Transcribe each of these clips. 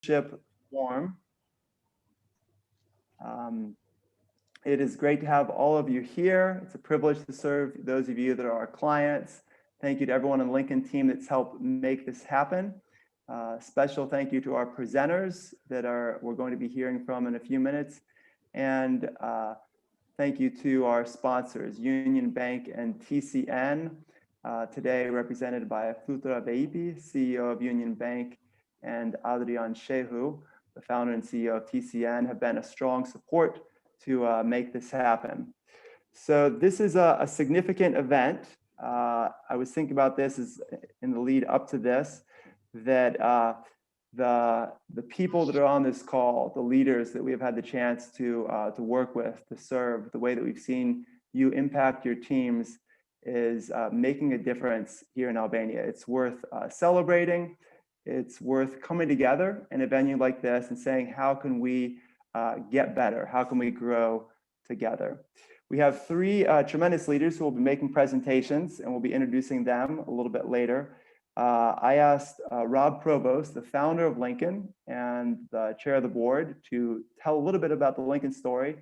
leadership forum. It is great to have all of you here. It's a privilege to serve those of you that are our clients. Thank you to everyone on the Lincoln team that's helped make this happen. Special thank you to our presenters that we're going to be hearing from in a few minutes. And thank you to our sponsors, Union Bank and TCN, today represented by Flutra Beipi, CEO of Union Bank, and Adrian Shehu, the founder and CEO of TCN, have been a strong support to make this happen. So this is a significant event. I was thinking about this as in the lead up to this, that the people that are on this call, the leaders that we have had the chance to work with, to serve, the way that we've seen you impact your teams is making a difference here in Albania. It's worth celebrating. It's worth coming together in a venue like this and saying, how can we get better? How can we grow together? We have three tremendous leaders who will be making presentations, and we'll be introducing them a little bit later. I asked Rob Provost, the founder of Lincoln and the chair of the board, to tell a little bit about the Lincoln story.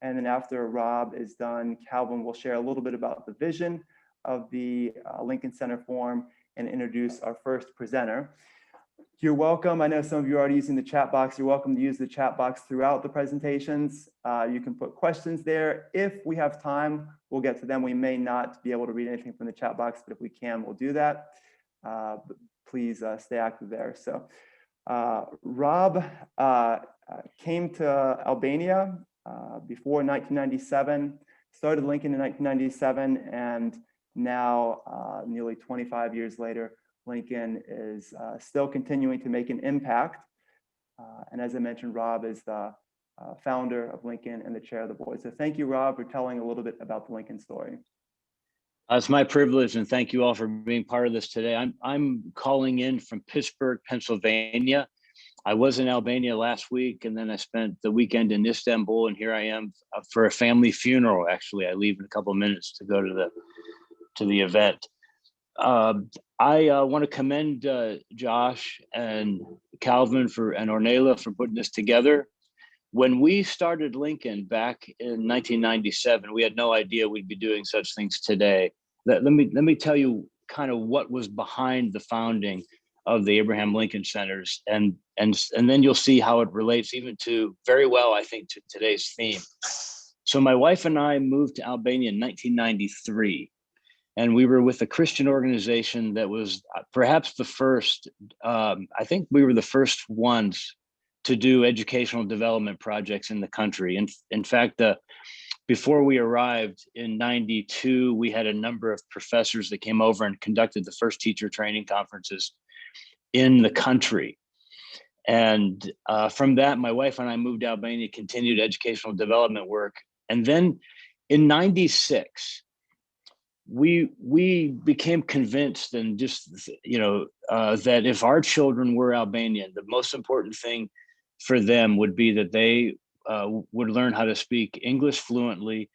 And then after Rob is done, Calvin will share a little bit about the vision of the Lincoln Center Forum and introduce our first presenter. You're welcome. I know some of you are already using the chat box. You're welcome to use the chat box throughout the presentations. You can put questions there. If we have time, we'll get to them. We may not be able to read anything from the chat box, but if we can, we'll do that. But please stay active there. So Rob came to Albania before 1997, started Lincoln in 1997, and now nearly 25 years later, Lincoln is still continuing to make an impact. And as I mentioned, Rob is the founder of Lincoln and the chair of the board. So thank you, Rob, for telling a little bit about the Lincoln story. It's my privilege, and thank you all for being part of this today. I'm calling in from Pittsburgh, Pennsylvania. I was in Albania last week, and then I spent the weekend in Istanbul, and here I am for a family funeral. Actually, I leave in a couple of minutes to go to the event. I want to commend Josh and Calvin and Ornella for putting this together. When we started Lincoln back in 1997, we had no idea we'd be doing such things today. Let me tell you kind of what was behind the founding of the Abraham Lincoln Centers, and then you'll see how it relates even to very well, I think, to today's theme. So my wife and I moved to Albania in 1993. And we were with a Christian organization that was perhaps the first, I think we were the first ones to do educational development projects in the country. In fact, before we arrived in 92, we had a number of professors that came over and conducted the first teacher training conferences in the country. And from that, my wife and I moved to Albania, continued educational development work. And then in 96, we became convinced, and just that if our children were Albanian, the most important thing for them would be that they would learn how to speak English fluently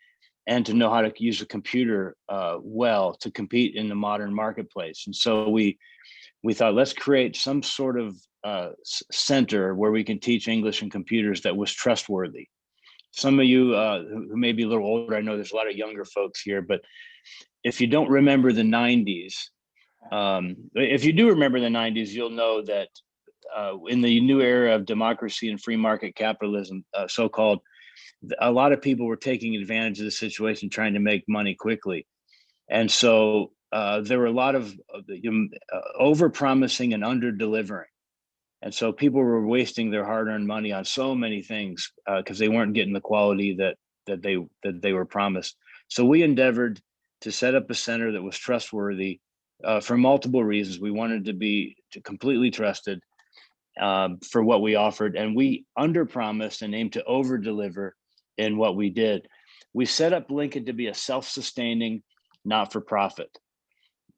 and to know how to use a computer well to compete in the modern marketplace. And so we thought, let's create some sort of center where we can teach English and computers that was trustworthy. Some of you who may be a little older, I know there's a lot of younger folks here, but if you don't remember the 90s, if you do remember the 90s, you'll know that in the new era of democracy and free market capitalism, so-called, a lot of people were taking advantage of the situation, trying to make money quickly. And so there were a lot of over-promising and under-delivering. And so people were wasting their hard-earned money on so many things because they weren't getting the quality that they were promised. So we endeavored to set up a center that was trustworthy for multiple reasons. We wanted to be completely trusted for what we offered, and we under-promised and aimed to over-deliver in what we did. We set up Lincoln to be a self-sustaining, not-for-profit.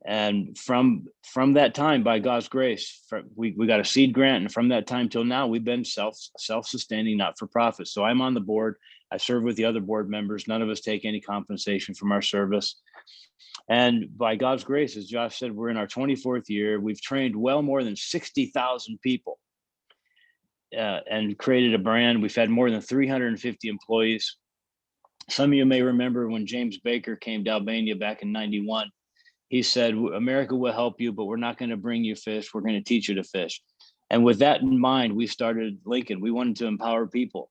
And from that time, by God's grace, we got a seed grant, and from that time till now, we've been self-sustaining, not-for-profit. So I'm on the board. I serve with the other board members. None of us take any compensation from our service. And by God's grace, as Josh said, we're in our 24th year. We've trained well more than 60,000 people. and created a brand. We've had more than 350 employees. Some of you may remember when James Baker came to Albania back in '91. He said, America will help you, but we're not going to bring you fish. We're going to teach you to fish. And with that in mind, we started Lincoln. We wanted to empower people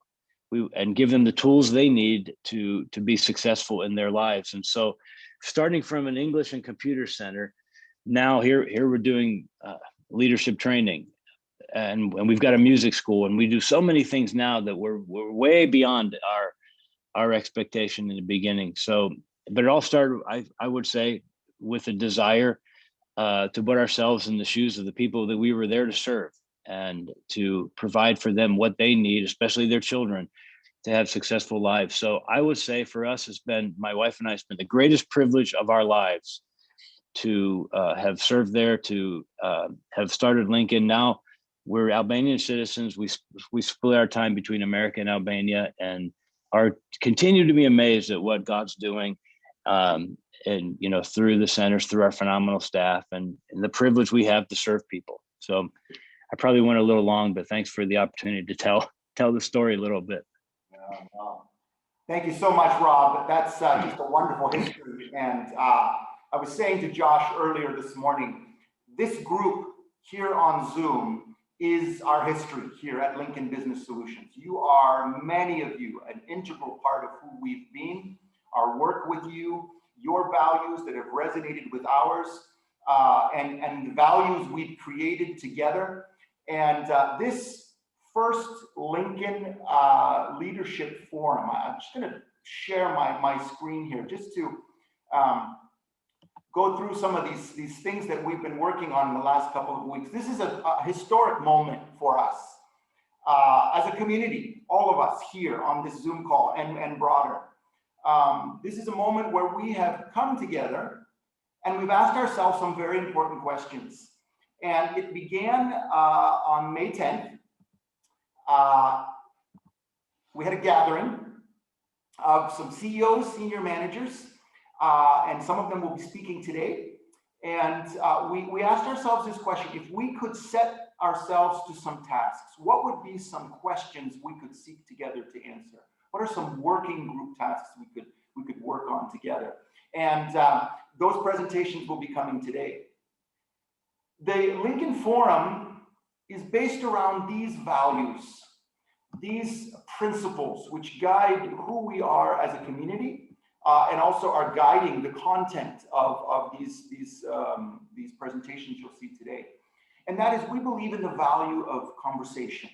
and give them the tools they need to be successful in their lives. And so starting from an English and computer center, now here we're doing leadership training, and we've got a music school, and we do so many things now that we're way beyond our expectation in the beginning. So, but it all started, I would say, with a desire to put ourselves in the shoes of the people that we were there to serve and to provide for them what they need, especially their children, to have successful lives. So I would say for us, it's been, my wife and I, it's been the greatest privilege of our lives to have served there, to have started Lincoln. Now we're Albanian citizens. We split our time between America and Albania, and continue to be amazed at what God's doing. And through the centers, through our phenomenal staff, and the privilege we have to serve people. So I probably went a little long, but thanks for the opportunity to tell the story a little bit. Thank you so much, Rob. That's just a wonderful history. And I was saying to Josh earlier this morning, this group here on Zoom is our history here at Lincoln Business Solutions. You are, many of you, an integral part of who we've been, our work with you, your values that have resonated with ours, and the values we've created together. And this first Lincoln Leadership Forum, I'm just going to share my screen here just to go through some of these things that we've been working on in the last couple of weeks. This is a historic moment for us as a community, all of us here on this Zoom call and broader. This is a moment where we have come together and we've asked ourselves some very important questions. And it began on May 10th. We had a gathering of some CEOs, senior managers, and some of them will be speaking today. And we asked ourselves this question: if we could set ourselves to some tasks, what would be some questions we could seek together to answer? What are some working group tasks we could work on together? And those presentations will be coming today. The Lincoln Forum is based around these values, these principles which guide who we are as a community, and also are guiding the content of these presentations you'll see today. And that is, we believe in the value of conversation,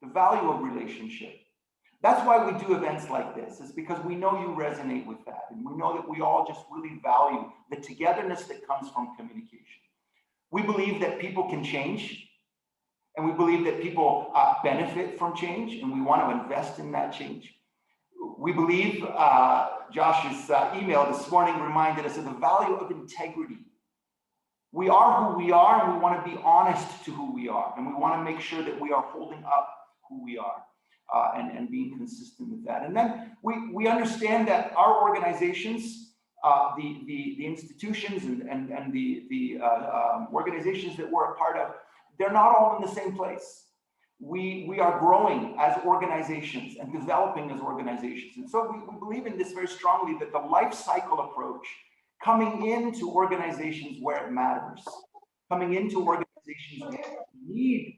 the value of relationship. That's why we do events like this. It's because we know you resonate with that. And we know that we all just really value the togetherness that comes from communication. We believe that people can change. And we believe that people benefit from change. And we want to invest in that change. We believe, Josh's email this morning reminded us of the value of integrity. We are who we are, and we want to be honest to who we are. And we want to make sure that we are holding up who we are. And being consistent with that. And then we understand that our organizations, the institutions and the organizations that we're a part of, they're not all in the same place. We are growing as organizations and developing as organizations. And so we believe in this very strongly, that the life cycle approach, coming into organizations where it matters, coming into organizations where we need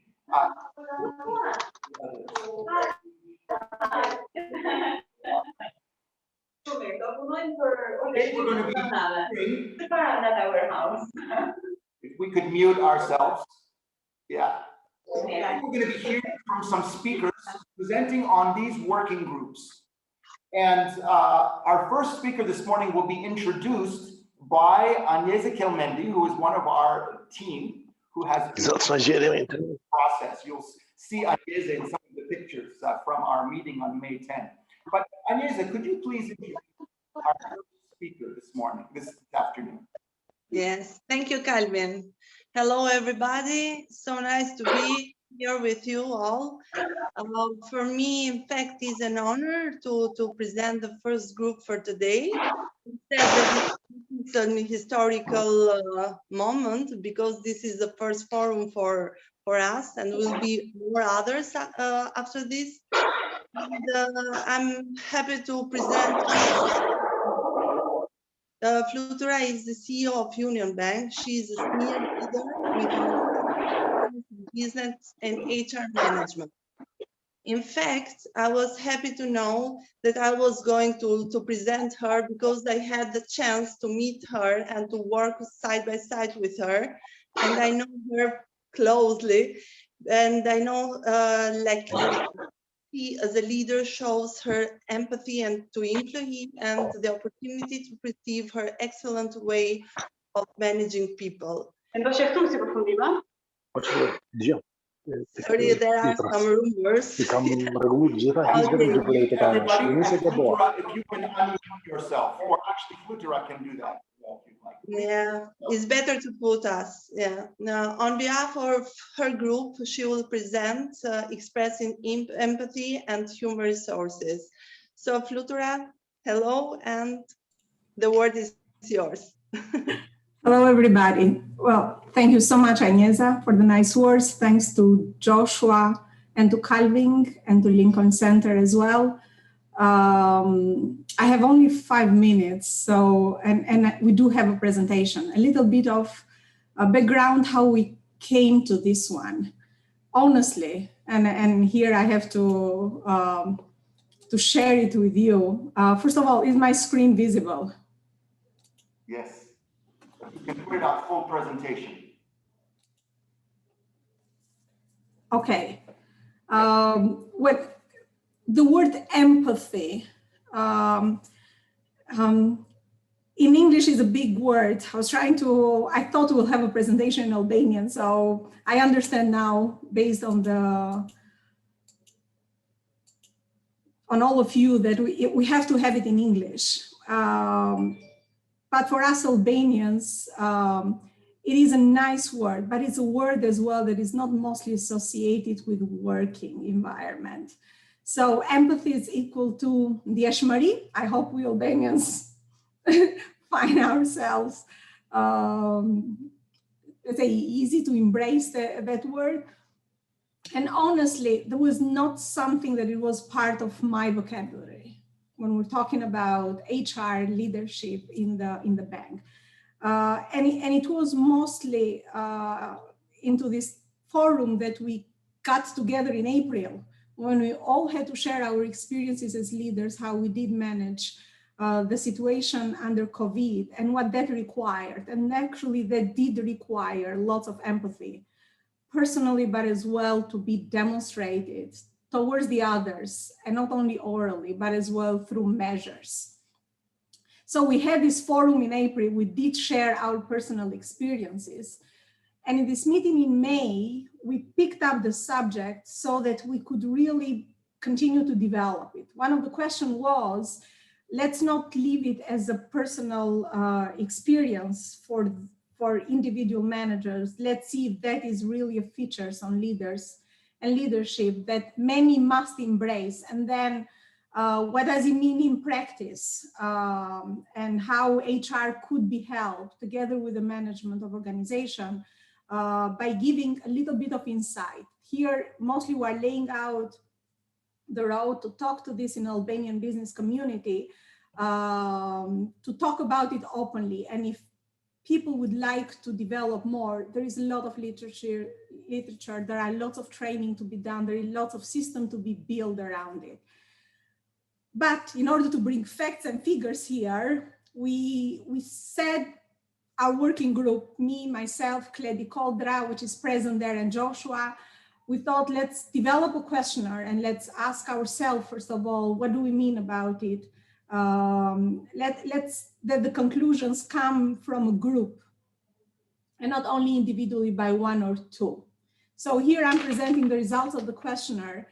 if we could mute ourselves. Yeah. We're going to be hearing from some speakers presenting on these working groups. And our first speaker this morning will be introduced by Agnese Kelmendi, who is one of our team, who has the process. You'll see Agnese in some of the pictures from our meeting on May 10th. But Agnese, could you please introduce our first speaker this afternoon? Yes, thank you, Calvin. Hello, everybody. So nice to be here with you all. For me, in fact, it's an honor to present the first group for today. It's an historical moment, because this is the first forum for for us, and will be more others after this. And I'm happy to present. Flutura is the CEO of Union Bank. She is a senior leader with business and HR management. In fact, I was happy to know that I was going to present her because I had the chance to meet her and to work side by side with her. And I know her closely. And I know like she as a leader shows her empathy and to employee and the opportunity to perceive her excellent way of managing people. Sorry, there are some rumors. Everybody, and Flutura, if you can unmute yourself, or actually Flutura can do that. Yeah, it's better to put us. Yeah. Now, on behalf of her group, she will present expressing empathy and human resources. So, Flutura, hello, and the word is yours. Hello, everybody. Well, thank you so much, Agnesa, for the nice words. Thanks to Joshua and to Calvin and to Lincoln Center as well. I have only 5 minutes, so and we do have a presentation. A little bit of background how we came to this one. Honestly, and here I have to share it with you. First of all, is my screen visible? Yes. You can put it on full presentation. Okay. What the word empathy in English is a big word. I thought we'll have a presentation in Albanian, so I understand now based on all of you that we have to have it in English. But for us Albanians, it is a nice word, but it's a word as well that is not mostly associated with working environment. So empathy is equal to ndjeshmëri. I hope we Albanians find ourselves, let's say, easy to embrace that word. And honestly, there was not something that it was part of my vocabulary when we're talking about HR leadership in the bank. And it was mostly into this forum that we got together in April, when we all had to share our experiences as leaders, how we did manage the situation under COVID and what that required. And actually that did require lots of empathy, personally, but as well to be demonstrated towards the others, and not only orally, but as well through measures. So we had this forum in April, we did share our personal experiences. And in this meeting in May, we picked up the subject so that we could really continue to develop it. One of the questions was, let's not leave it as a personal experience for individual managers. Let's see if that is really a features on leaders and leadership that many must embrace. And then what does it mean in practice, and how HR could be helped together with the management of organization by giving a little bit of insight. Here, mostly we're laying out the road to talk to this in Albanian business community, to talk about it openly. And if people would like to develop more, there is a lot of literature, there are lots of training to be done, there is lots of system to be built around it. But in order to bring facts and figures here, we said our working group, me, myself, Kledi Koldra, which is present there, and Joshua, we thought let's develop a questionnaire and let's ask ourselves, first of all, what do we mean about it? Let's that the conclusions come from a group and not only individually by one or two. So here I'm presenting the results of the questionnaire,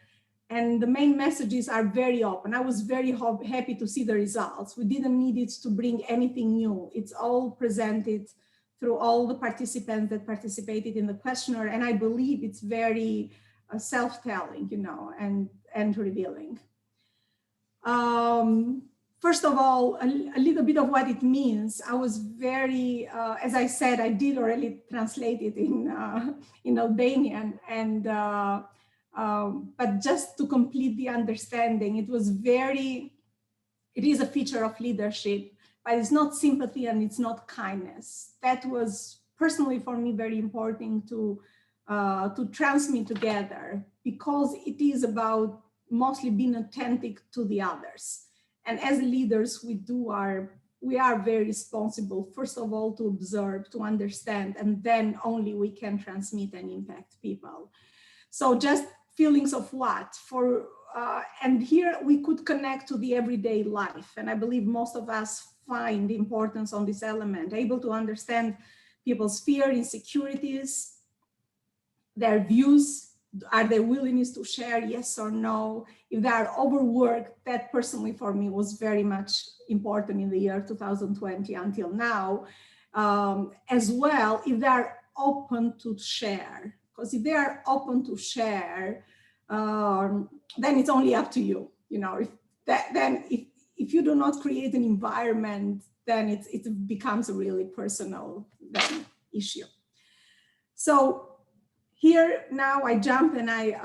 and the main messages are very open. I was very happy to see the results. We didn't need it to bring anything new. It's all presented through all the participants that participated in the questionnaire, and I believe it's very self-telling, and revealing. first of all, a little bit of what it means. I was very, as I said, I did already translate it in Albanian, and but just to complete the understanding, it is a feature of leadership, but it's not sympathy and it's not kindness. That was personally for me very important to transmit together, because it is about mostly being authentic to the others. And as leaders, we are very responsible, first of all, to observe, to understand, and then only we can transmit and impact people. So just feelings of what? And here we could connect to the everyday life. And I believe most of us find the importance on this element, able to understand people's fear, insecurities, their views. Are they willingness to share, yes or no? If they are overworked, that personally for me was very much important in the year 2020 until now. As well, if they are open to share, because if they are open to share, then it's only up to you. You know, if you do not create an environment, then it becomes a really personal issue. So here now I jump and I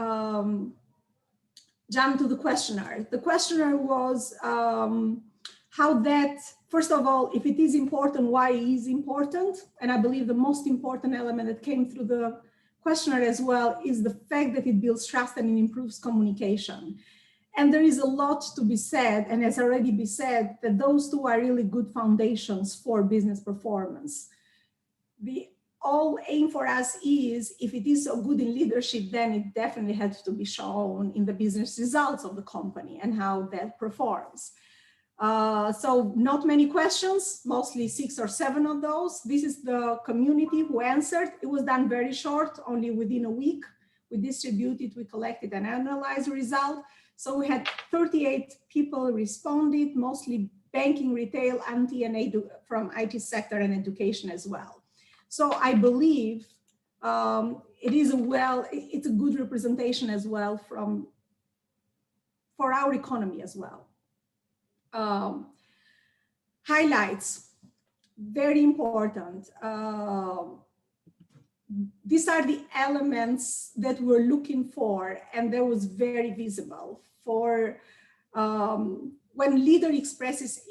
jump to the questionnaire. The questionnaire was how that, first of all, if it is important, why it is important. And I believe the most important element that came through the questionnaire as well is the fact that it builds trust and it improves communication. And there is a lot to be said, and has already been said, that those two are really good foundations for business performance. The all aim for us is, if it is so good in leadership, then it definitely has to be shown in the business results of the company and how that performs. So not many questions, mostly 6 or 7 of those. This is the community who answered. It was done very short, only within a week. We distributed, we collected and analyzed the result. So we had 38 people responded, mostly banking, retail, IT, and from IT sector and education as well. So I believe it's a good representation as well for our economy as well. Highlights, very important. These are the elements that we're looking for, and that was very visible for when leader expresses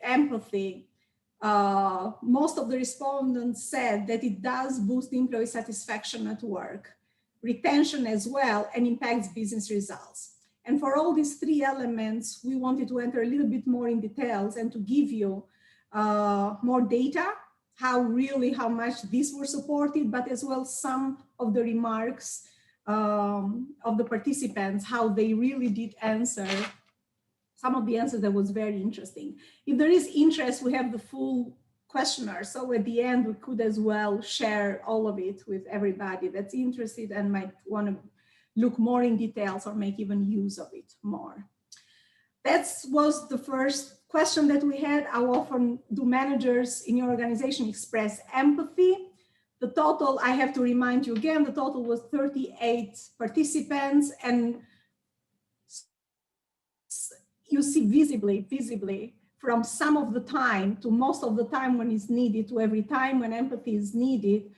empathy. Most of the respondents said that it does boost employee satisfaction at work, retention as well, and impacts business results. And for all these 3 elements, we wanted to enter a little bit more in details and to give you more data, how much these were supported, but as well some of the remarks of the participants, how they really did answer. Some of the answers that was very interesting. If there is interest, we have the full questionnaire. So at the end, we could as well share all of it with everybody that's interested and might want to look more in details or make even use of it more. That was the first question that we had. How often do managers in your organization express empathy? The total, I have to remind you again, the total was 38 participants, and you see visibly from some of the time to most of the time when it's needed to every time when empathy is needed,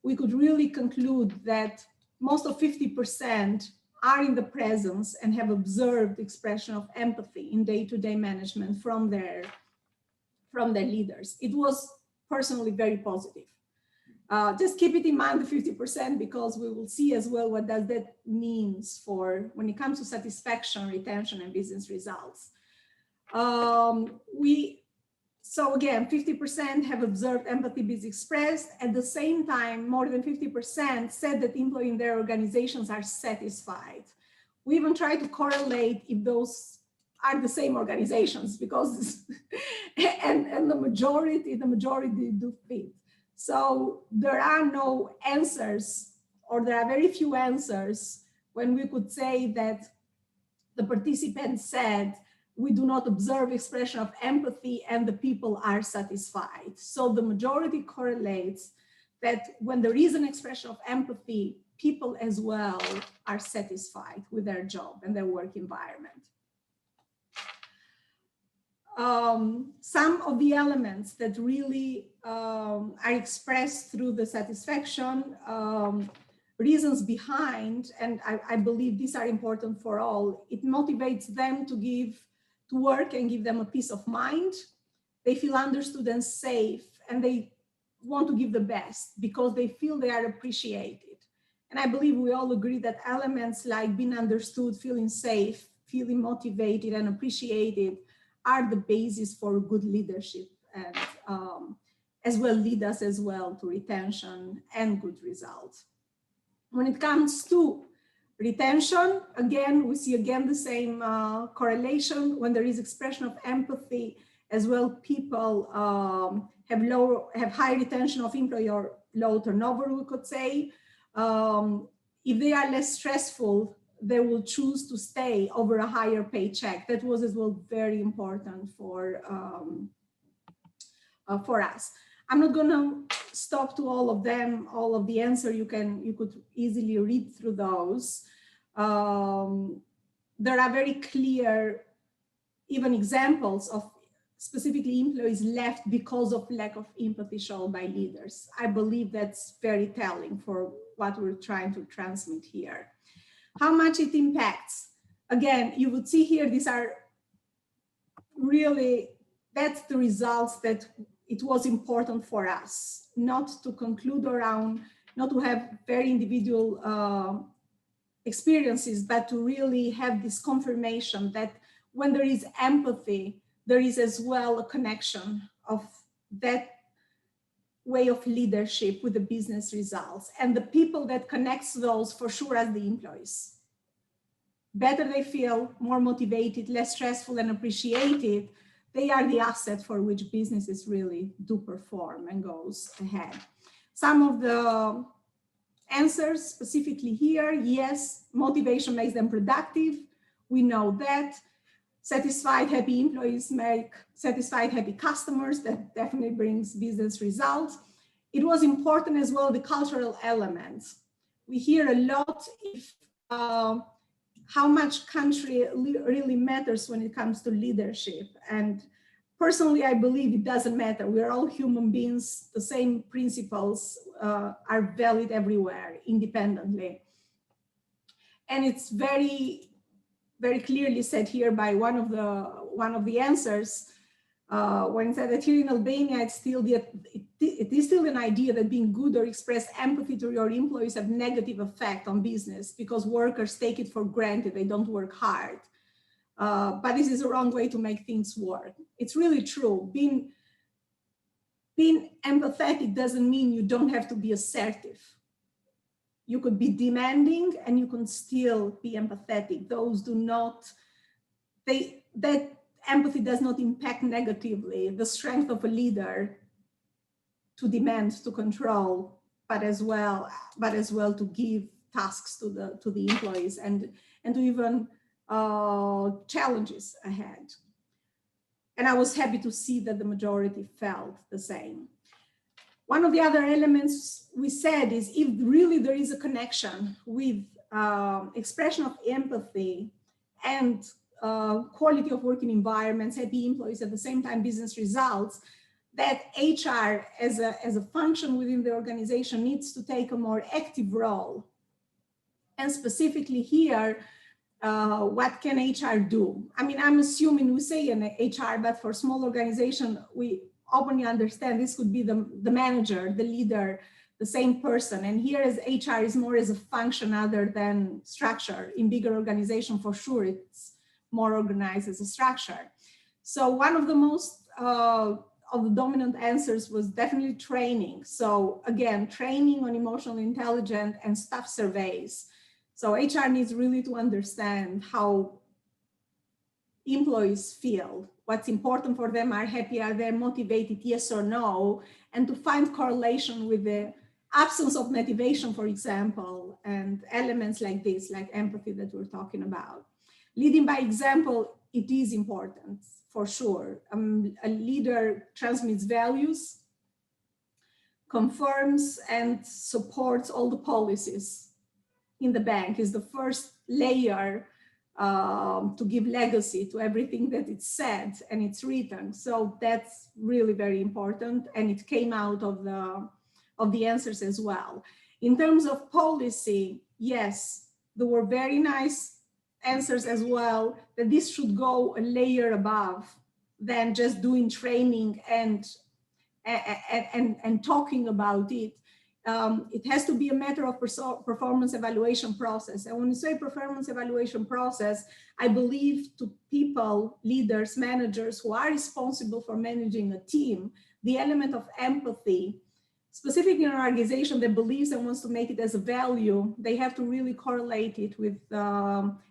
we could really conclude that most of 50% are in the presence and have observed expression of empathy in day-to-day management from their leaders. It was personally very positive. Just keep it in mind, the 50%, because we will see as well what does that means for when it comes to satisfaction, retention, and business results. So again, 50% have observed empathy be expressed. At the same time, more than 50% said that employees in their organizations are satisfied. We even try to correlate if those are the same organizations, because and the majority do fit. So there are no answers, or there are very few answers when we could say that the participants said we do not observe expression of empathy and the people are satisfied. So the majority correlates that when there is an expression of empathy, people as well are satisfied with their job and their work environment. some of the elements that really are expressed through the satisfaction, reasons behind, and I believe these are important for all. It motivates them to work and give them a peace of mind. They feel understood and safe, and they want to give the best because they feel they are appreciated. And I believe we all agree that elements like being understood, feeling safe, feeling motivated and appreciated are the basis for good leadership, and as well lead us as well to retention and good results. When it comes to retention, again, we see again the same correlation. When there is expression of empathy, as well, people have high retention of employee or low turnover, we could say. If they are less stressful, they will choose to stay over a higher paycheck. That was as well very important for us. I'm not going to stop to all of them, all of the answer. You could easily read through those. There are very clear, even examples of specifically employees left because of lack of empathy shown by leaders. I believe that's very telling for what we're trying to transmit here. How much it impacts. Again, you would see here, these are really, that's the results that it was important for us, not to conclude around, not to have very individual experiences, but to really have this confirmation that when there is empathy, there is as well a connection of that way of leadership with the business results. And the people that connects those for sure as the employees. Better they feel, more motivated, less stressful and appreciated, they are the asset for which businesses really do perform and goes ahead. Some of the answers specifically here, yes, motivation makes them productive. We know that. Satisfied, happy employees make satisfied, happy customers. That definitely brings business results. It was important as well, the cultural elements. We hear a lot if how much country really matters when it comes to leadership. And personally, I believe it doesn't matter. We're all human beings. The same principles are valid everywhere, independently. And it's very clearly said here by one of the answers when it said that here in Albania, it is still an idea that being good or express empathy to your employees have negative effect on business because workers take it for granted. They don't work hard. But this is the wrong way to make things work. It's really true. Being empathetic doesn't mean you don't have to be assertive. You could be demanding and you can still be empathetic. Those do not, that empathy does not impact negatively the strength of a leader to demand, to control, but as well to give tasks to the employees and to even challenges ahead. And I was happy to see that the majority felt the same. One of the other elements we said is if really there is a connection with expression of empathy and quality of working environments, happy employees, at the same time business results, that HR as a function within the organization needs to take a more active role. And specifically here, what can HR do? I mean, I'm assuming we say in HR, but for small organization, we openly understand this could be the manager, the leader, the same person. And here as HR is more as a function other than structure. In bigger organization, for sure, it's more organized as a structure. So one of the most of the dominant answers was definitely training. So again, training on emotional intelligence and staff surveys. So HR needs really to understand how employees feel, what's important for them, are happy, are they motivated, yes or no, and to find correlation with the absence of motivation, for example, and elements like this, like empathy that we're talking about. Leading by example, it is important, for sure. A leader transmits values, confirms and supports all the policies in the bank, is the first layer to give legacy to everything that it's said and it's written. So that's really very important, and it came out of the answers as well. In terms of policy, yes, there were very nice answers as well, that this should go a layer above than just doing training and talking about it. It has to be a matter of performance evaluation process. And when you say performance evaluation process, I believe to people, leaders, managers who are responsible for managing a team, the element of empathy, specifically in an organization that believes and wants to make it as a value, they have to really correlate it with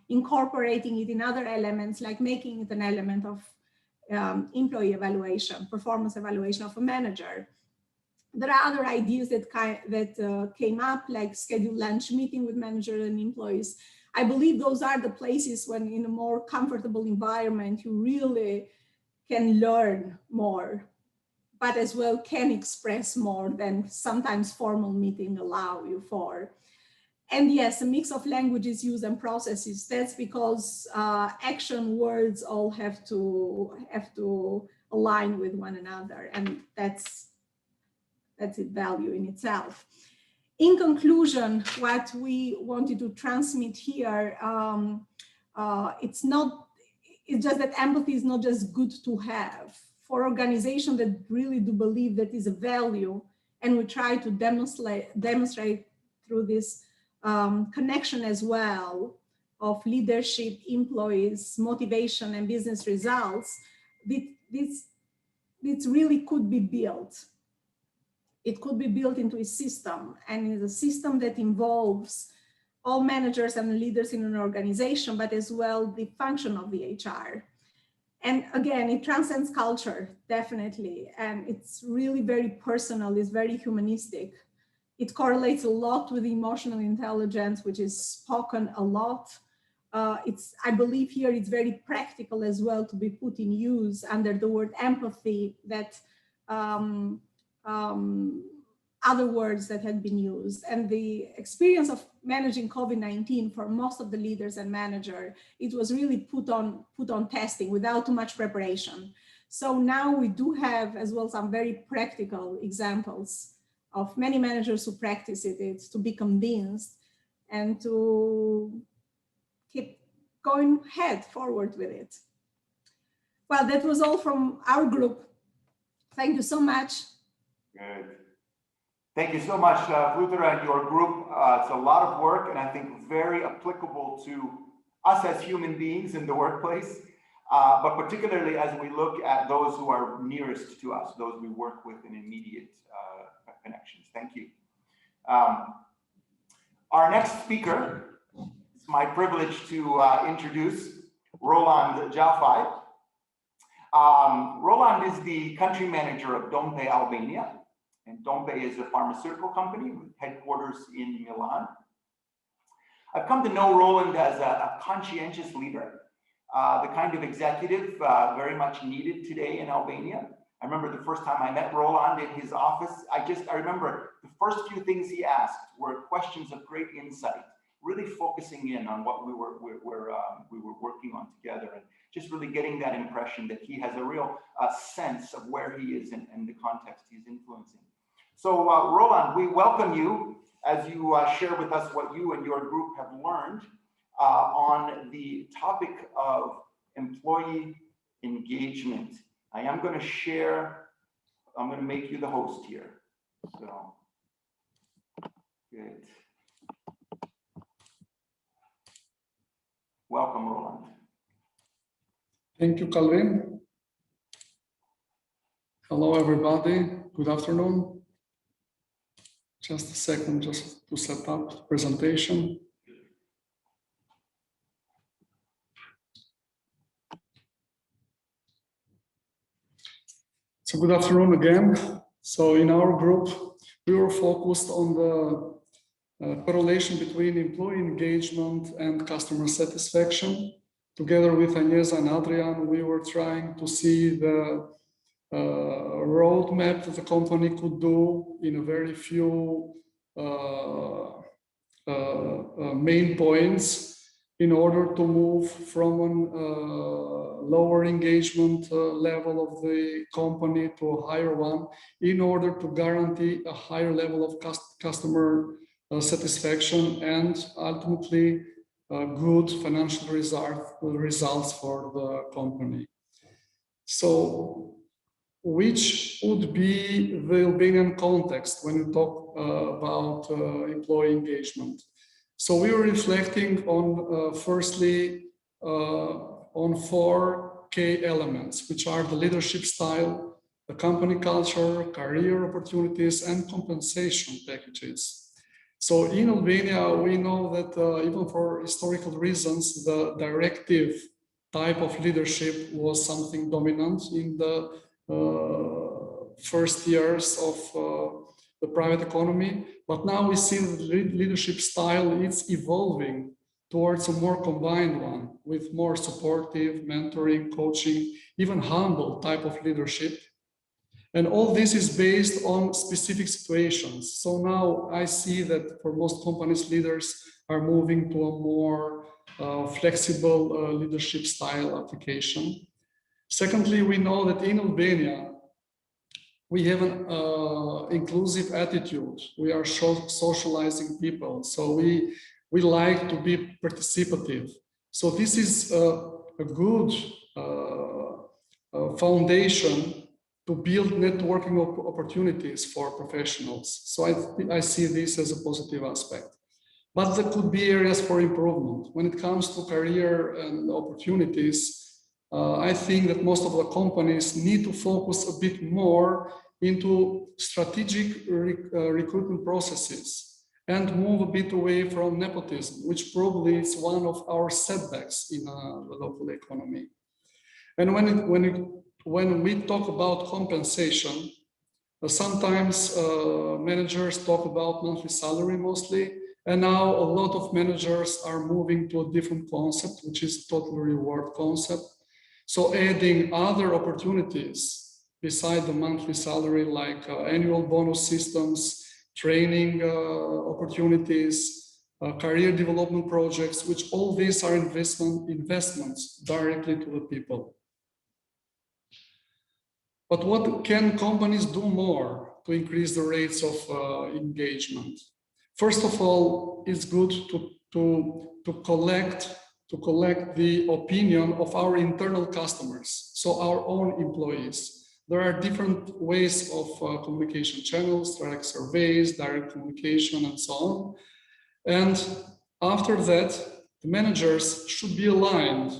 incorporating it in other elements, like making it an element of employee evaluation, performance evaluation of a manager. There are other ideas that came up, like scheduled lunch meeting with managers and employees. I believe those are the places when, in a more comfortable environment, you really can learn more, but as well can express more than sometimes formal meeting allow you for. And yes, a mix of languages used and processes. That's because action words all have to align with one another, and that's its value in itself. In conclusion, what we wanted to transmit here, it's just that empathy is not just good to have. For organizations that really do believe that is a value, and we try to demonstrate through this connection as well of leadership, employees, motivation, and business results, this really could be built. It could be built into a system, and it's a system that involves all managers and leaders in an organization, but as well the function of the HR. And again, it transcends culture, definitely. And it's really very personal, it's very humanistic. It correlates a lot with emotional intelligence, which is spoken a lot. I believe here it's very practical as well to be put in use under the word empathy, that other words that had been used. And the experience of managing COVID-19 for most of the leaders and managers, it was really put on testing without too much preparation. So now we do have as well some very practical examples of many managers who practice it, to be convinced and to keep going forward with it. Well, that was all from our group. Thank you so much. Good. Thank you so much, Flutera, and your group. It's a lot of work, and I think very applicable to us as human beings in the workplace, but particularly as we look at those who are nearest to us, those we work with in immediate connections. Thank you. Our next speaker, it's my privilege to introduce Roland Jaffai. Roland is the country manager of Dompe, Albania. And Dompe is a pharmaceutical company with headquarters in Milan. I've come to know Roland as a conscientious leader, the kind of executive very much needed today in Albania. I remember the first time I met Roland in his office, I remember the first few things he asked were questions of great insight, really focusing in on what we were working on together, and just really getting that impression that he has a real sense of where he is and the context he's influencing. So Roland, we welcome you as you share with us what you and your group have learned on the topic of employee engagement. I am going to share, I'm going to make you the host here. So, good. Welcome, Roland. Thank you, Calvin. Hello, everybody. Good afternoon. Just a second, just to set up the presentation. So good afternoon again. So in our group, we were focused on the correlation between employee engagement and customer satisfaction. Together with Agnesa and Adrian, we were trying to see the roadmap that the company could do in a very few main points. in order to move from a lower engagement level of the company to a higher one, in order to guarantee a higher level of customer satisfaction and ultimately good financial results for the company. So, which would be the Albanian context when you talk about employee engagement? So we were reflecting on, firstly, on 4 key elements, which are the leadership style, the company culture, career opportunities, and compensation packages. So in Albania, we know that even for historical reasons, the directive type of leadership was something dominant in the first years of the private economy, but now we see the leadership style is evolving towards a more combined one with more supportive, mentoring, coaching, even humble type of leadership. And all this is based on specific situations. So now I see that for most companies, leaders are moving to a more flexible leadership style application. Secondly, we know that in Albania, we have an inclusive attitude. We are socializing people. So we like to be participative. So this is a good foundation to build networking opportunities for professionals. So I see this as a positive aspect. But there could be areas for improvement. When it comes to career and opportunities, I think that most of the companies need to focus a bit more into strategic recruitment processes and move a bit away from nepotism, which probably is one of our setbacks in the local economy. And when we talk about compensation, sometimes managers talk about monthly salary mostly, and now a lot of managers are moving to a different concept, which is total reward concept. So adding other opportunities beside the monthly salary, like annual bonus systems, training opportunities, career development projects, which all these are investments directly to the people. But what can companies do more to increase the rates of engagement? First of all, it's good to collect the opinion of our internal customers, so our own employees. There are different ways of communication channels, like surveys, direct communication, and so on. And after that, the managers should be aligned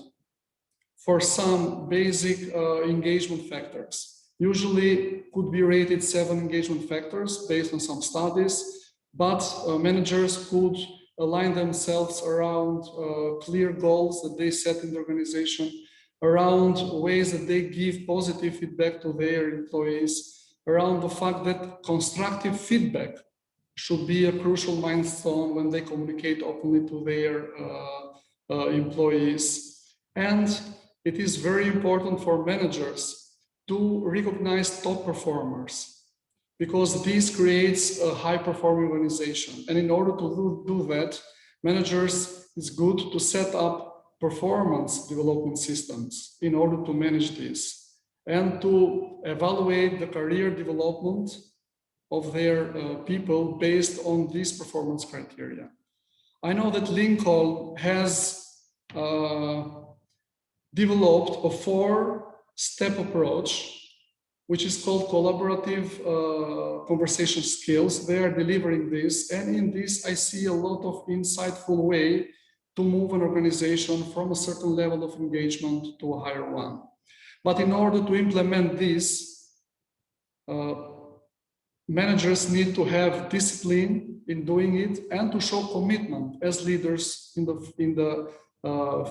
for some basic engagement factors. Usually could be rated 7 engagement factors based on some studies, but managers could align themselves around clear goals that they set in the organization, around ways that they give positive feedback to their employees, around the fact that constructive feedback should be a crucial milestone when they communicate openly to their employees. And it is very important for managers to recognize top performers, because this creates a high-performing organization. And in order to do that, managers, it's good to set up performance development systems in order to manage this and to evaluate the career development of their people based on these performance criteria. I know that Lincoln has developed a 4-step approach, which is called collaborative conversation skills. They are delivering this, and in this I see a lot of insightful way to move an organization from a certain level of engagement to a higher one. But in order to implement this, managers need to have discipline in doing it and to show commitment as leaders in the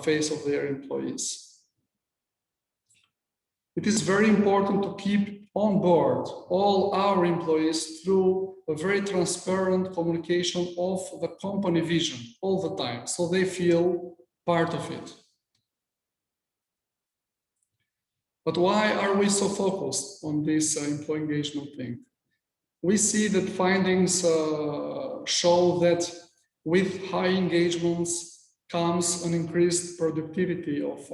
face of their employees. It is very important to keep on board all our employees through a very transparent communication of the company vision all the time, so they feel part of it. But why are we so focused on this employee engagement thing? We see that findings show that with high engagements, comes an increased productivity of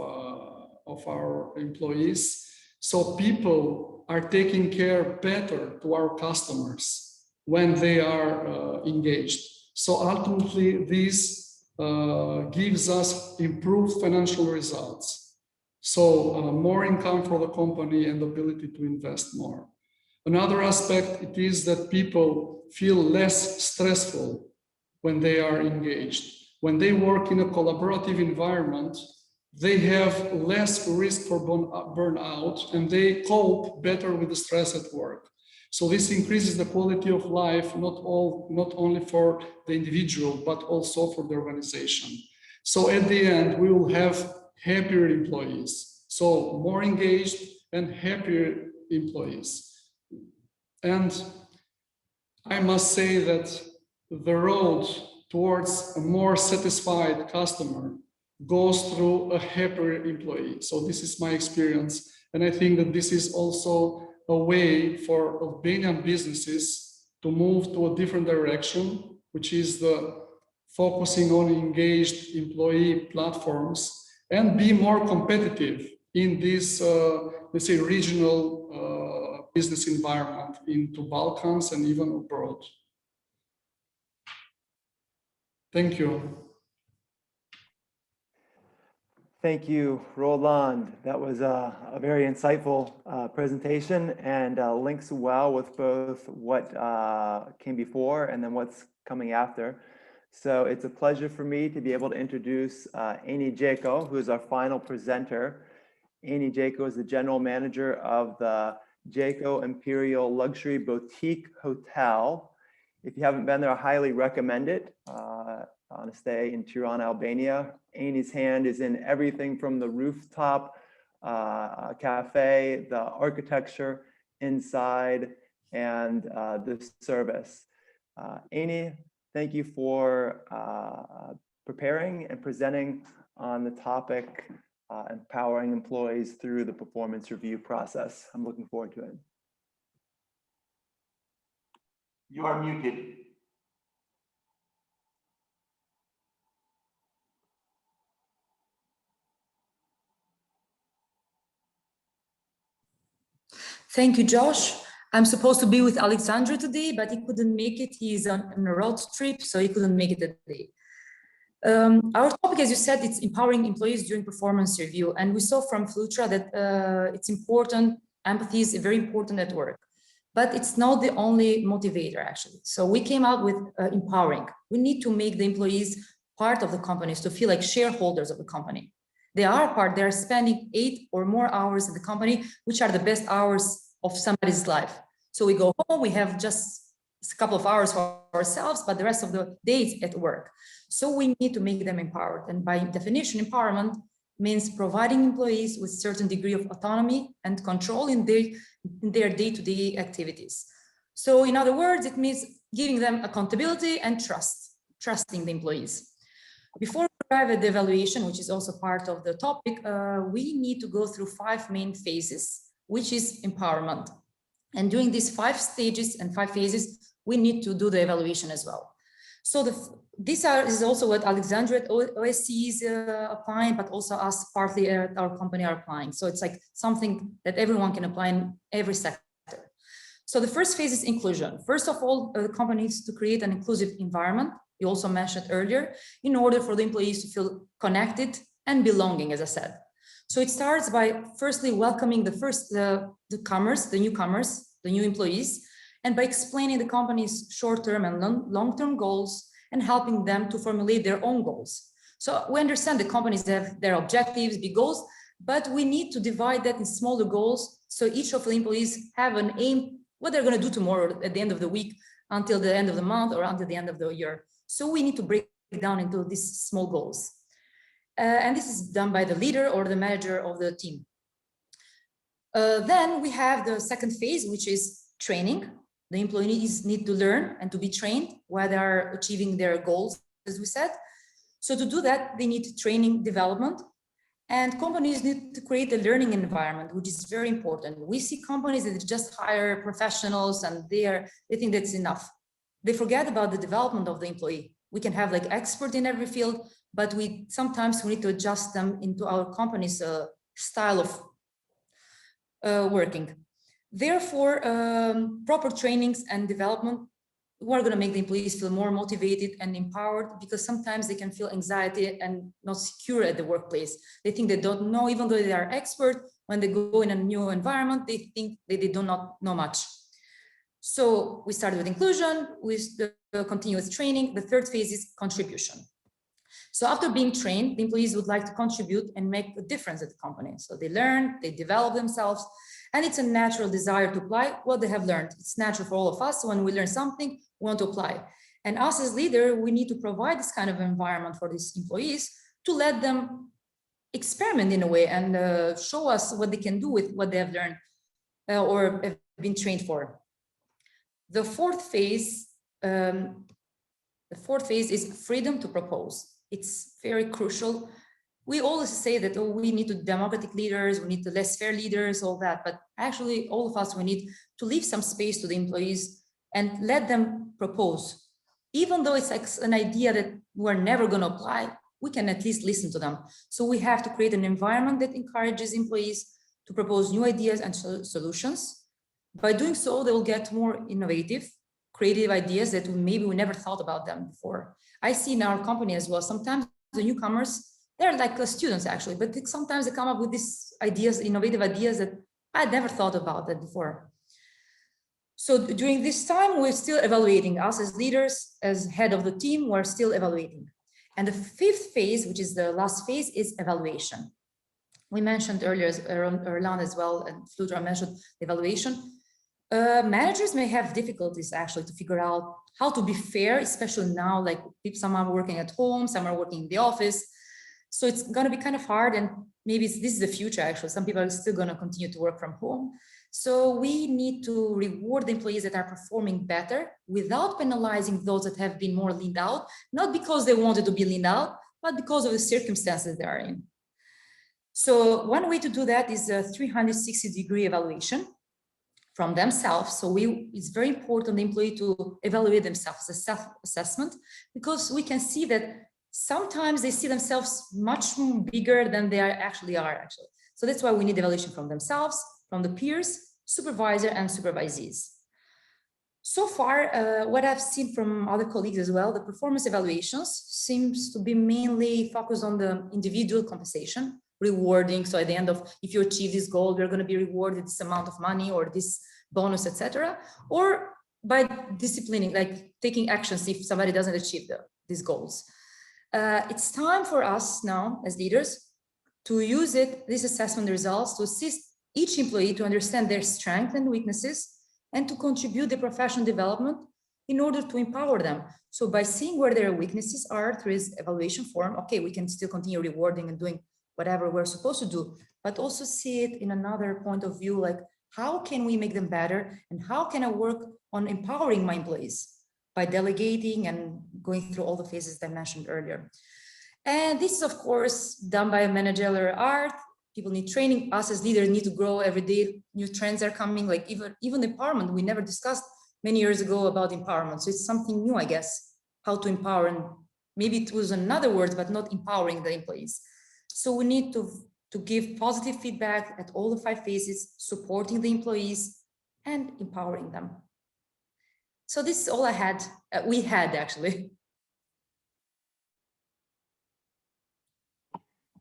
our employees. So people are taking care better to our customers when they are engaged. So ultimately, this gives us improved financial results. So more income for the company and ability to invest more. Another aspect it is that people feel less stressful when they are engaged. When they work in a collaborative environment, they have less risk for burnout and they cope better with the stress at work. So this increases the quality of life, not only for the individual, but also for the organization. So at the end, we will have happier employees. So more engaged and happier employees. And I must say that the road towards a more satisfied customer goes through a happier employee. So this is my experience. And I think that this is also a way for Albanian businesses to move to a different direction, which is the focusing on engaged employee platforms and be more competitive in this, let's say, regional business environment into Balkans and even abroad. Thank you. Thank you, Roland. That was a very insightful presentation and links well with both what came before and then what's coming after. So it's a pleasure for me to be able to introduce Amy Jayco, who is our final presenter. Amy Jayco is the general manager of the Jayco Imperial Luxury Boutique Hotel. If you haven't been there, I highly recommend it on a stay in Tirana, Albania. Amy's hand is in everything from the rooftop cafe, the architecture inside, and the service. Amy, thank you for preparing and presenting on the topic empowering employees through the performance review process. I'm looking forward to it. You are muted. Thank you, Josh. I'm supposed to be with Alexandra today, but he couldn't make it. He's on a road trip, so he couldn't make it today. Our topic, as you said, it's empowering employees during performance review. And we saw from Flutra that it's important, empathy is very important at work, but it's not the only motivator actually. So we came out with empowering. We need to make the employees part of the companies to feel like shareholders of the company. They are part, they're spending 8 or more hours in the company, which are the best hours of somebody's life. So we go home, we have just a couple of hours for ourselves, but the rest of the day is at work. So we need to make them empowered. And by definition, empowerment means providing employees with certain degree of autonomy and control in their day-to-day activities. So in other words, it means giving them accountability and trusting the employees. Before we arrive at the evaluation, which is also part of the topic, we need to go through 5 main phases, which is empowerment. And during these 5 stages and 5 phases, we need to do the evaluation as well. So this is also what Alexandra at OSC is applying, but also us partly at our company are applying. So it's like something that everyone can apply in every sector. So the first phase is inclusion. First of all, the company needs to create an inclusive environment. You also mentioned earlier, in order for the employees to feel connected and belonging, as I said. So it starts by firstly welcoming the newcomers, the new employees, and by explaining the company's short-term and long-term goals and helping them to formulate their own goals. So we understand the companies have their objectives, big goals, but we need to divide that in smaller goals. So each of the employees have an aim, what they're going to do tomorrow at the end of the week, until the end of the month or until the end of the year. So we need to break it down into these small goals. And this is done by the leader or the manager of the team. Then we have the second phase, which is training. The employees need to learn and to be trained while they are achieving their goals, as we said. So to do that, they need training development. And companies need to create a learning environment, which is very important. We see companies that just hire professionals and they think that's enough. They forget about the development of the employee. We can have like expert in every field, but sometimes we need to adjust them into our company's style of working. Therefore, proper trainings and development are going to make the employees feel more motivated and empowered, because sometimes they can feel anxiety and not secure at the workplace. They think they don't know, even though they are expert. When they go in a new environment, they think that they do not know much. So we started with inclusion, with the continuous training. The third phase is contribution. So after being trained, the employees would like to contribute and make a difference at the company. So they learn, they develop themselves, and it's a natural desire to apply what they have learned. It's natural for all of us. So when we learn something, we want to apply. And us as leader, we need to provide this kind of environment for these employees to let them experiment in a way and show us what they can do with what they have learned or have been trained for. The fourth phase is freedom to propose. It's very crucial. We always say that, oh, we need to democratic leaders, we need to less fair leaders, all that. But actually, all of us, we need to leave some space to the employees and let them propose. Even though it's like an idea that we're never going to apply, we can at least listen to them. So we have to create an environment that encourages employees to propose new ideas and solutions. By doing so, they will get more innovative, creative ideas that maybe we never thought about them before. I see in our company as well, sometimes the newcomers, they're like students actually, but sometimes they come up with these ideas, innovative ideas that I never thought about that before. So during this time, we're still evaluating. Us as leaders, as head of the team, we're still evaluating. And the fifth phase, which is the last phase, is evaluation. We mentioned earlier, Roland as well, and Flutra mentioned evaluation. Managers may have difficulties actually to figure out how to be fair, especially now, like some are working at home, some are working in the office. So it's going to be kind of hard, and maybe this is the future actually. Some people are still going to continue to work from home. So we need to reward the employees that are performing better without penalizing those that have been more leaned out, not because they wanted to be leaned out, but because of the circumstances they are in. So one way to do that is a 360-degree evaluation from themselves. So it's very important the employee to evaluate themselves as a self-assessment, because we can see that sometimes they see themselves much bigger than they actually are. So that's why we need evaluation from themselves, from the peers, supervisor, and supervisees. So far, what I've seen from other colleagues as well, the performance evaluations seems to be mainly focused on the individual compensation, rewarding. So at the end of, if you achieve this goal, you're going to be rewarded this amount of money or this bonus, etc. Or by disciplining, like taking actions if somebody doesn't achieve these goals. It's time for us now as leaders to use these assessment results to assist each employee to understand their strengths and weaknesses and to contribute to professional development in order to empower them. So by seeing where their weaknesses are through this evaluation form, okay, we can still continue rewarding and doing whatever we're supposed to do, but also see it in another point of view, like how can we make them better and how can I work on empowering my employees by delegating and going through all the phases that I mentioned earlier. And this is of course done by a managerial art. People need training. Us as leaders need to grow every day. New trends are coming, like even empowerment. We never discussed many years ago about empowerment. So it's something new, I guess, how to empower. And maybe it was another word, but not empowering the employees. So we need to give positive feedback at all the 5 phases, supporting the employees and empowering them. So this is all I had. We had actually.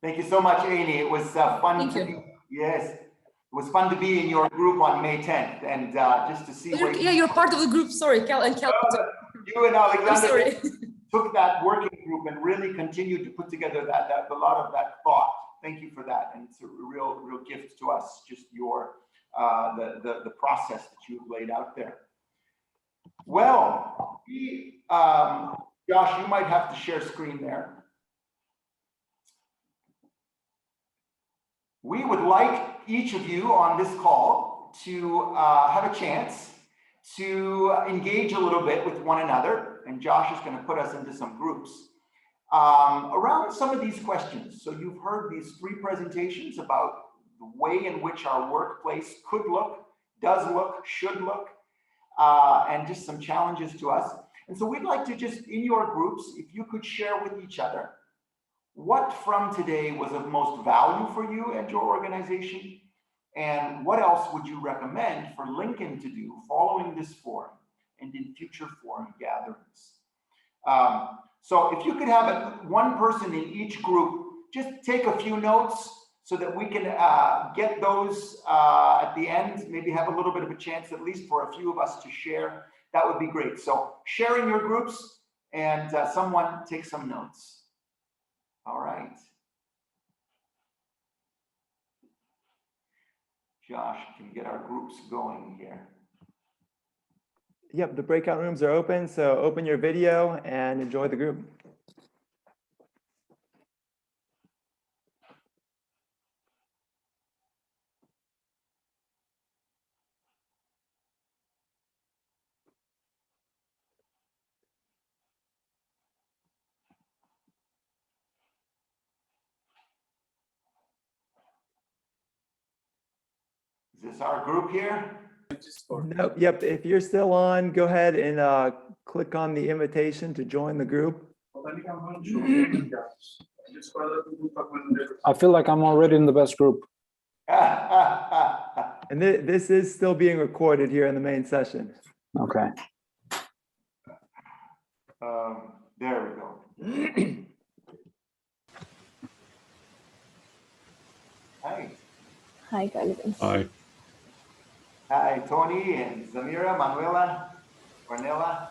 Thank you so much, Amy. It was fun. Yes, it was fun to be in your group on May 10th, and just to see. You're part of the group. Sorry, Cal and Cal. You and Alexander took that working group and really continued to put together a lot of that thought. Thank you for that, and it's a real gift to us. Just your the process that you've laid out there. Well, Josh, you might have to share screen there. We would like each of you on this call to have a chance to engage a little bit with one another, and Josh is going to put us into some groups around some of these questions. So you've heard these 3 presentations about the way in which our workplace could look, does look, should look, and just some challenges to us. And so we'd like to just, in your groups, if you could share with each other what from today was of most value for you and your organization? And what else would you recommend for Lincoln to do following this forum and in future forum gatherings? So if you could have one person in each group, just take a few notes so that we can get those at the end, maybe have a little bit of a chance, at least for a few of us to share. That would be great. So share in your groups and someone take some notes. All right. Josh can get our groups going here. Yep, the breakout rooms are open, so open your video and enjoy the group. Is this our group here? Nope, yep, if you're still on, go ahead and click on the invitation to join the group. I feel like I'm already in the best group. And this is still being recorded here in the main session. Okay. There we go. Hi. Hi, Calvin. Hi. Hi, Tony and Zamira, Manuela, Ornella.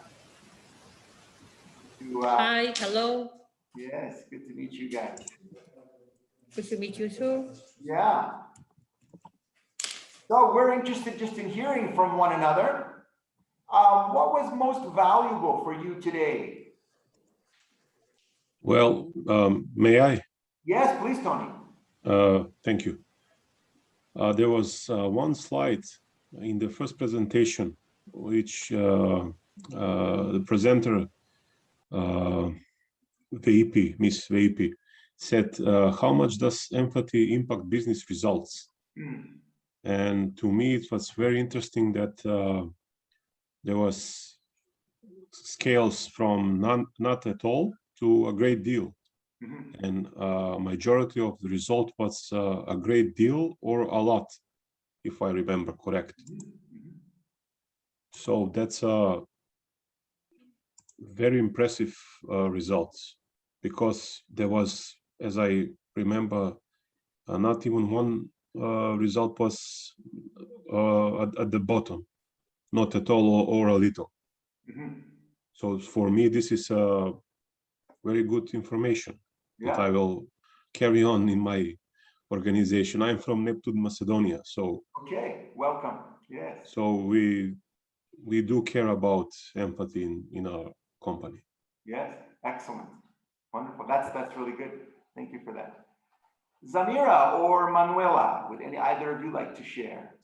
Hi, hello. Yes, good to meet you guys. Good to meet you too. Yeah. So we're interested just in hearing from one another. What was most valuable for you today? Well, may I? Yes, please, Tony. Thank you. There was one slide in the first presentation, which the presenter, VP, Miss VP, said, how much does empathy impact business results? And to me, it was very interesting that there was scales from not at all to a great deal. And majority of the result was a great deal or a lot, if I remember correct. So that's a very impressive results, because there was, as I remember, not even one result was at the bottom, not at all or a little. So for me, this is very good information that I will carry on in my organization. I'm from Neptune, Macedonia, so okay, welcome. Yes. So we do care about empathy in our company. Yes, excellent, wonderful. That's really good. Thank you for that. Zamira or Manuela, would either of you like to share?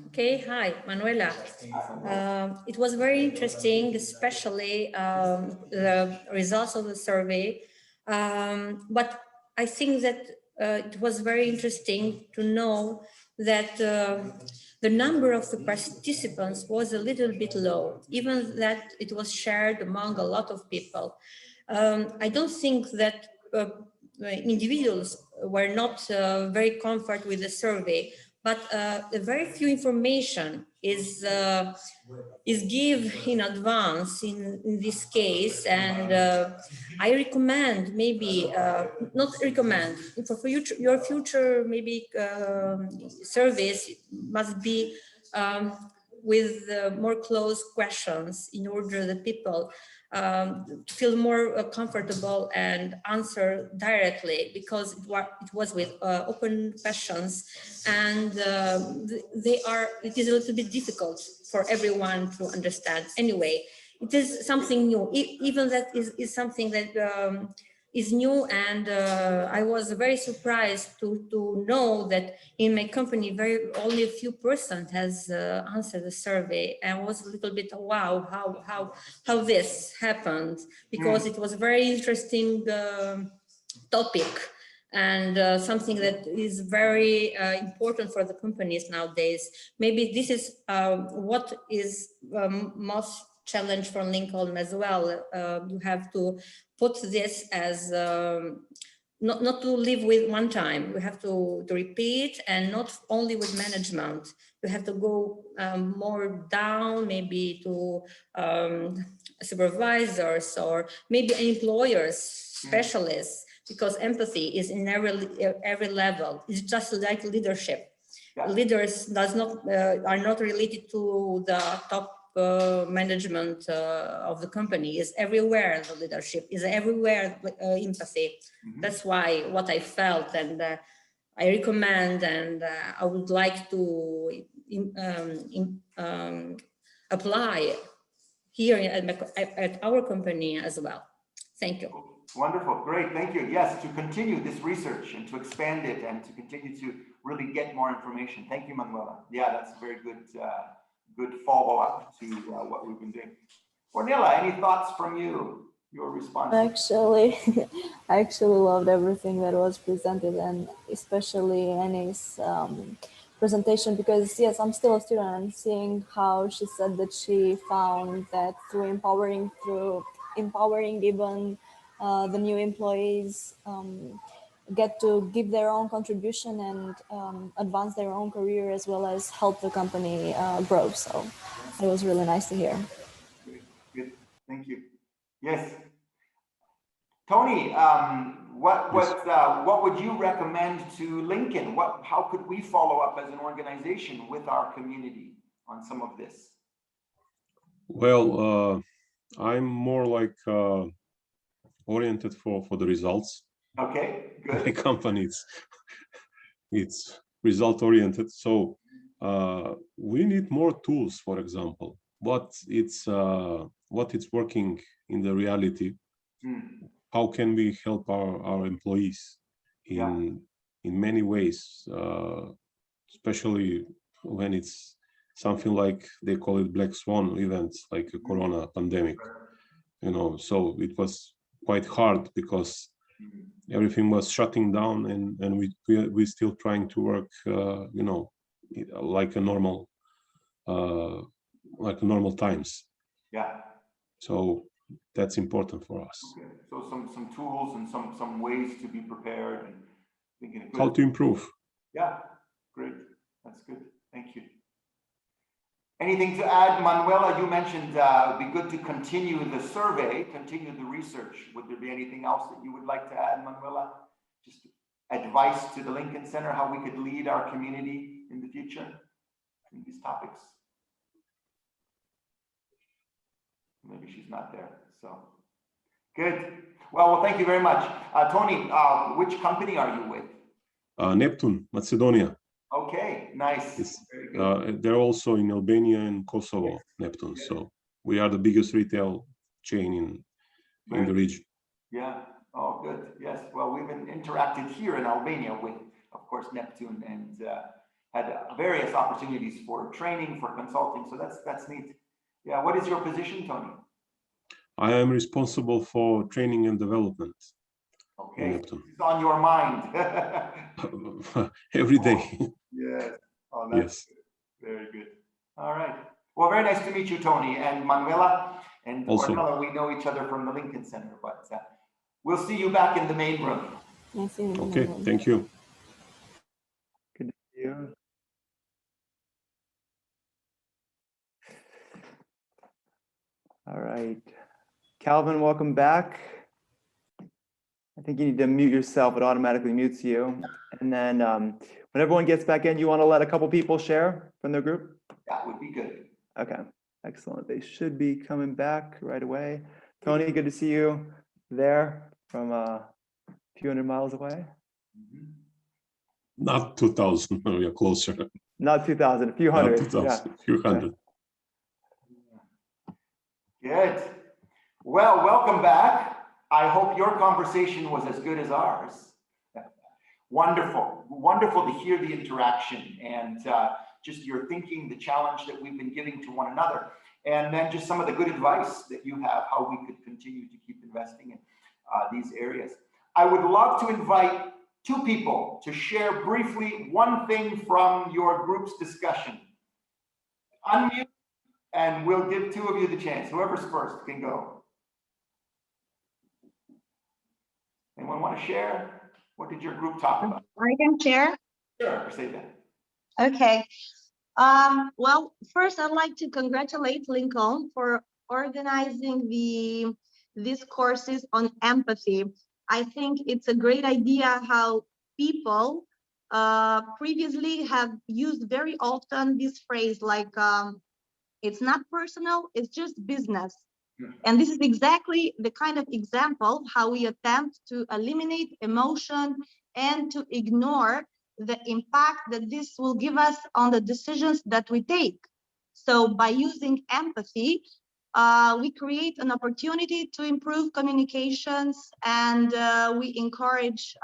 Okay, hi, Manuela. It was very interesting, especially the results of the survey. But I think that it was very interesting to know that the number of the participants was a little bit low, even that it was shared among a lot of people. I don't think that individuals were not very comfortable with the survey, but very few information is given in advance in this case, and I recommend maybe not recommend for your future maybe surveys must be with more close questions in order that people feel more comfortable and answer directly, because it was with open questions, and it is a little bit difficult for everyone to understand. Anyway, it is something new, even that is something that is new, and I was very surprised to know that in my company only a few % has answered the survey, and was a little bit wow, how this happened, because it was a very interesting topic, and something that is very important for the companies nowadays. Maybe this is what is most challenge for Lincoln as well. You have to put this as not to live with one time. You have to repeat, and not only with management. You have to go more down, maybe to supervisors or maybe employers, specialists, because empathy is in every level. It's just like leadership. Yeah. Leaders are not related to the top management of the company. Is everywhere. The leadership is everywhere. Empathy. That's why what I felt, and I recommend, and I would like to apply here at our company as well. Thank you. Wonderful, great, thank you. Yes, to continue this research and to expand it and to continue to really get more information. Thank you, Manuela. Yeah, that's a very good, good follow-up to what we've been doing. Ornella, any thoughts from you? Your response? Actually, I actually loved everything that was presented, and especially Annie's presentation, because yes, I'm still a student. I'm seeing how she said that she found that through empowering even the new employees get to give their own contribution and advance their own career, as well as help the company grow. So it was really nice to hear. Good, thank you. Yes, Tony, what would you recommend to Lincoln? How could we follow up as an organization with our community on some of this? Well, I'm more like oriented for the results. Okay, good. My company it's result oriented, so we need more tools, for example. But it's what it's working in the reality. How can we help our employees in many ways, especially when it's something like they call it black swan events, like a corona pandemic, you know. So it was quite hard because everything was shutting down, and we still trying to work, you know, like a normal times. Yeah. So that's important for us. Okay. So some tools and some ways to be prepared and thinking how to improve. Yeah, great. That's good. Thank you. Anything to add, Manuela? You mentioned it'd be good to continue the survey, continue the research. Would there be anything else that you would like to add, Manuela? Just advice to the Lincoln Center, how we could lead our community in the future in these topics. Maybe she's not there. So good. Well, thank you very much. Tony, which company are you with? Neptune, Macedonia. Okay, nice. Very good. They're also in Albania and Kosovo, yes. Neptune. Yes. So we are the biggest retail chain in the region. Yeah. Oh, good. Yes. Well, we've been interacted here in Albania with, of course, Neptune, and had various opportunities for training, for consulting. So that's neat. Yeah. What is your position, Tony? I am responsible for training and development. Okay, it's on your mind. Every day. Yes. Oh, that's good. Very good. All right. Well, very nice to meet you, Tony, and Manuela. And Ornella, we know each other from the Lincoln Center, but we'll see you back in the main room. Okay, thank you. Good to see you. All right. Calvin, welcome back. I think you need to mute yourself. It automatically mutes you. And then when everyone gets back in, you want to let a couple people share from their group? That would be good. Okay, excellent. They should be coming back right away. Tony, good to see you there from a few hundred miles away. Not 2,000, we are closer. Not 2,000, a few hundred. Not 2,000, yeah. a few hundred. Good. Well, welcome back. I hope your conversation was as good as ours. Wonderful, wonderful to hear the interaction and just your thinking, the challenge that we've been giving to one another, and then just some of the good advice that you have, how we could continue to keep investing in these areas. I would love to invite two people to share briefly one thing from your group's discussion. Unmute And we'll give two of you the chance. Whoever's first can go. Anyone want to share? What did your group talk about? I can share. Sure, say that. Okay. Well, first I'd like to congratulate Lincoln for organizing these courses on empathy. I think it's a great idea how people previously have used very often this phrase like it's not personal, it's just business. And this is exactly the kind of example how we attempt to eliminate emotion and to ignore the impact that this will give us on the decisions that we take. So by using empathy, we create an opportunity to improve communications, and we encourage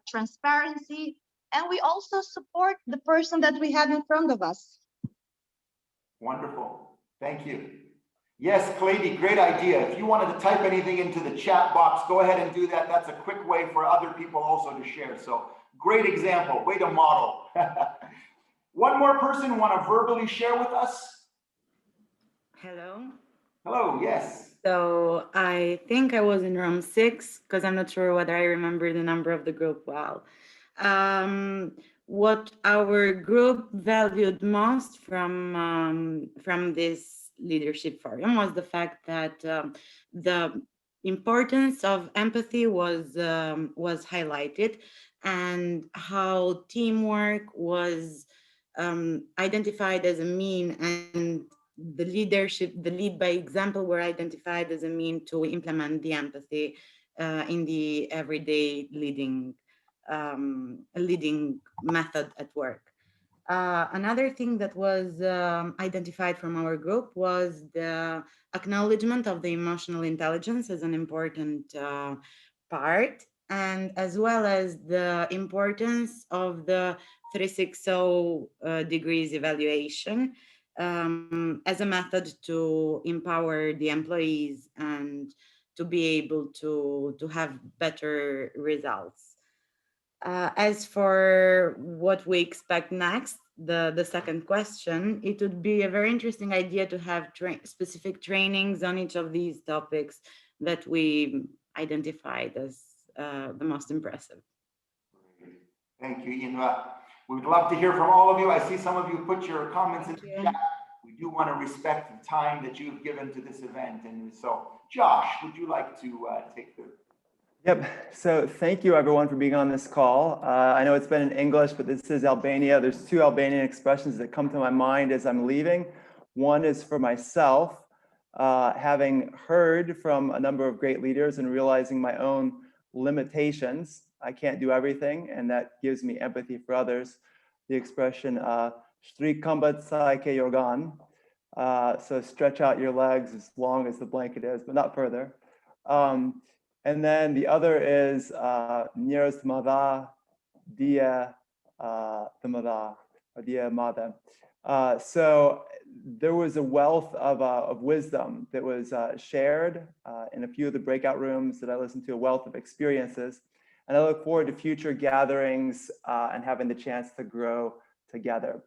transparency, and we also support the person that we have in front of us. Wonderful. Thank you. Yes, Clady, great idea. If you wanted to type anything into the chat box, go ahead and do that. That's a quick way for other people also to share. So great example, way to model. One more person want to verbally share with us? Hello. Hello, yes. So I think I was in room 6 because I'm not sure whether I remember the number of the group well. What our group valued most from this leadership forum was the fact that the importance of empathy was highlighted, and how teamwork was identified as a mean, and the lead by example were identified as a mean to implement the empathy in the everyday leading method at work. Another thing that was identified from our group was the acknowledgement of the emotional intelligence as an important part, and as well as the importance of the 360 degrees evaluation as a method to empower the employees and to be able to have better results. As for what we expect next, the second question, it would be a very interesting idea to have specific trainings on each of these topics that we identified as the most impressive. Thank you, Inra. We would love to hear from all of you. I see some of you put your comments in the chat. We do want to respect the time that you've given to this event. And so, Josh, would you like to take the... Yep. So thank you, everyone, for being on this call. I know it's been in English, but this is Albania. There's two Albanian expressions that come to my mind as I'm leaving. One is for myself, having heard from a number of great leaders and realizing my own limitations. I can't do everything, and that gives me empathy for others. The expression, "Shtri kambat sa ke yorgan." So stretch out your legs as long as the blanket is, but not further. And then the other is Nyeros Mada Dia Tamada or Dia Mada. So there was a wealth of wisdom that was shared in a few of the breakout rooms that I listened to, a wealth of experiences. And I look forward to future gatherings and having the chance to grow together.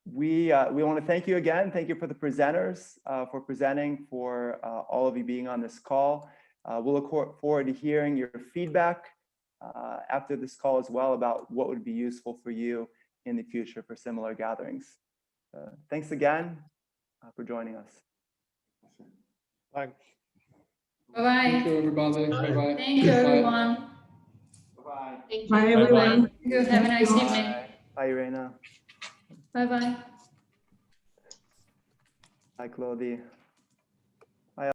We want to thank you again. Thank you for the presenters for presenting, for all of you being on this call. We'll look forward to hearing your feedback after this call as well about what would be useful for you in the future for similar gatherings. Thanks again for joining us. Bye. Thank Bye-bye. you, everybody. Bye-bye. Thank you, everyone. Bye-bye. Bye, everyone. Thank you. Have a nice evening. Bye, Irena. Bye-bye. Bye, Claudie.